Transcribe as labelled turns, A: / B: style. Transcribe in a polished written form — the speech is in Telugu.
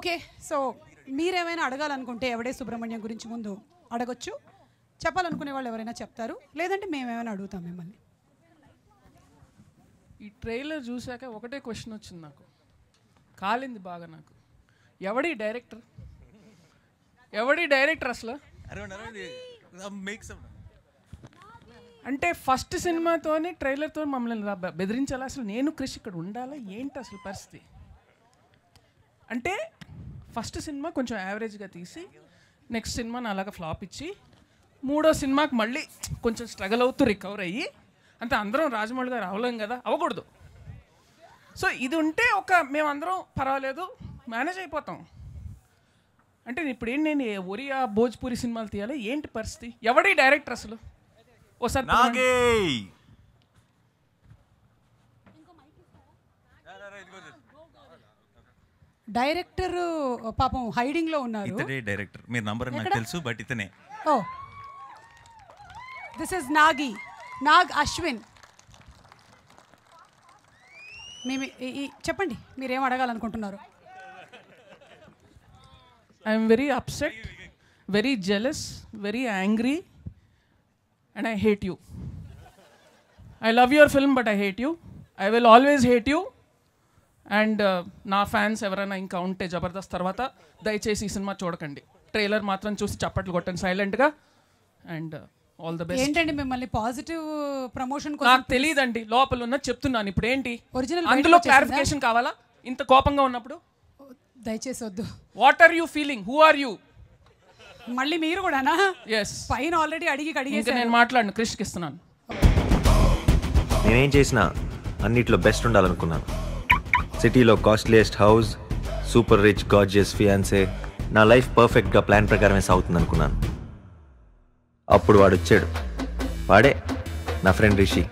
A: ఓకే, సో మీరేమైనా అడగాలనుకుంటే ఎవడే సుబ్రహ్మణ్యం గురించి ముందు అడగొచ్చు. చెప్పాలనుకునే వాళ్ళు ఎవరైనా చెప్తారు, లేదంటే మేమేమైనా అడుగుతాం మిమ్మల్ని.
B: ఈ ట్రైలర్ చూశాక ఒకటే క్వశ్చన్ వచ్చింది నాకు, కాలింది బాగా నాకు. ఎవడి డైరెక్టర్ అసలు? అంటే ఫస్ట్ సినిమాతోని ట్రైలర్తో మమ్మల్ని బెదిరించాలి. అసలు నేను క్రిష్ ఇక్కడ ఉండాలా ఏంటి అసలు పరిస్థితి? అంటే ఫస్ట్ సినిమా కొంచెం యావరేజ్గా తీసి నెక్స్ట్ సినిమాని అలాగ ఫ్లాప్ ఇచ్చి మూడో సినిమాకి మళ్ళీ కొంచెం స్ట్రగుల్ అవుతూ రికవర్ అయ్యి, అంతే అందరం రాజమౌళి గారు అవ్వలేం కదా, అవ్వకూడదు. సో ఇది ఉంటే మేమందరం పర్వాలేదు మేనేజ్ అయిపోతాం. అంటే ఇప్పుడు ఏంటి, నేను ఒరియా భోజ్పూరి సినిమాలు తీయాలి ఏంటి పరిస్థితి? ఎవడి డైరెక్టర్ అసలు? ఓసారి
A: డైరెక్టర్ పాపం హైడింగ్ లో ఉన్నారు.
C: ఇతనే డైరెక్టర్. మీ నంబర్ నాకు తెలుసు, బట్ ఇతనే.
A: Oh, this is Nag Ashwin. చెప్పండి, మీరేం అడగాలనుకుంటున్నారు?
B: I'm very upset, very jealous, very angry, and I hate you. I love your film but I hate you. I will always hate you. And నా ఫ్యాన్స్ ఎవరైనా ఇంకా ఉంటే జబర్దస్త్ తర్వాత దయచేసి ఈ సినిమా చూడకండి. ట్రైలర్ మాత్రం చూసి చప్పట్లు కొట్టండి సైలెంట్గా. And all the best.
A: ఏంటండి మిమ్మల్ని పాజిటివ్ ప్రమోషన్
B: నాకు తెలియదండి, లోపల ఉన్నది చెప్తున్నాను. ఇప్పుడు ఏంటి
A: ఒరిజినల్
B: అందులో క్లారిఫికేషన్ కావాలా? ఇంత కోపంగా ఉన్నప్పుడు
A: దయచేసి వద్దు.
B: What are you feeling? Who are you?
A: మళ్ళీ మీరు కూడానా?
B: ఎస్,
A: పైన ఆల్రెడీ అడిగి
B: నేను మాట్లాడను, క్రిష్కి ఇస్తున్నాను.
D: నేనేం చేసినా అన్నిట్లో బెస్ట్ ఉండాలనుకున్నాను. సిటీలో costliest house, super rich gorgeous fiance, నా లైఫ్ పర్ఫెక్ట్గా ప్లాన్ ప్రకారమే సాగుతుంది అనుకున్నాను. అప్పుడు వాడు వచ్చాడు. వాడే నా ఫ్రెండ్ రిషి.